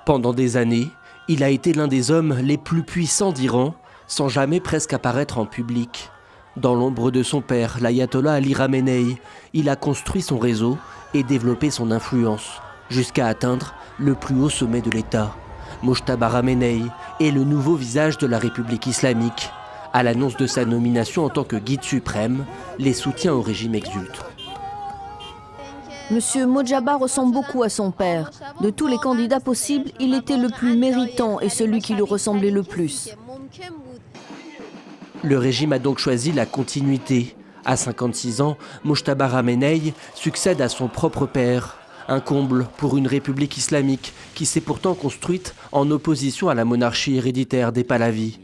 Pendant des années, il a été l'un des hommes les plus puissants d'Iran, sans jamais presque apparaître en public. Dans l'ombre de son père, l'ayatollah Ali Khamenei, il a construit son réseau et développé son influence, jusqu'à atteindre le plus haut sommet de l'État. Mojtaba Khamenei est le nouveau visage de la République islamique. À l'annonce de sa nomination en tant que guide suprême, les soutiens au régime exultent. Monsieur Mojtaba ressemble beaucoup à son père. De tous les candidats possibles, il était le plus méritant et celui qui lui ressemblait le plus. Le régime a donc choisi la continuité. À 56 ans, Mojtaba Khamenei succède à son propre père. Un comble pour une république islamique qui s'est pourtant construite en opposition à la monarchie héréditaire des Pahlavis.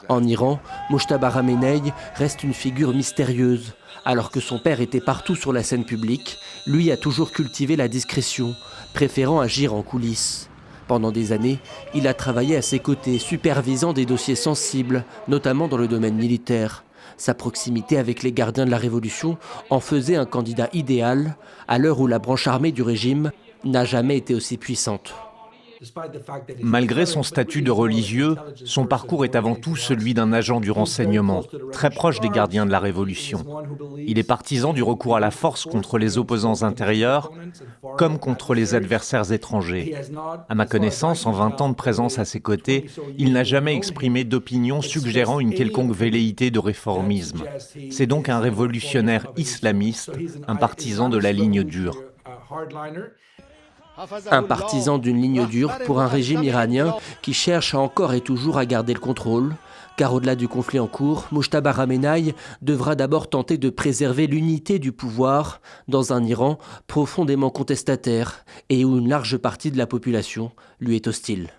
En Iran, Mojtaba Khamenei reste une figure mystérieuse. Alors que son père était partout sur la scène publique, lui a toujours cultivé la discrétion, préférant agir en coulisses. Pendant des années, il a travaillé à ses côtés, supervisant des dossiers sensibles, notamment dans le domaine militaire. Sa proximité avec les gardiens de la Révolution en faisait un candidat idéal, à l'heure où la branche armée du régime n'a jamais été aussi puissante. Malgré son statut de religieux, son parcours est avant tout celui d'un agent du renseignement, très proche des gardiens de la Révolution. Il est partisan du recours à la force contre les opposants intérieurs, comme contre les adversaires étrangers. À ma connaissance, en 20 ans de présence à ses côtés, il n'a jamais exprimé d'opinion suggérant une quelconque velléité de réformisme. C'est donc un révolutionnaire islamiste, un partisan de la ligne dure. Un partisan d'une ligne dure pour un régime iranien qui cherche encore et toujours à garder le contrôle, car au-delà du conflit en cours, Mojtaba Khamenei devra d'abord tenter de préserver l'unité du pouvoir dans un Iran profondément contestataire et où une large partie de la population lui est hostile.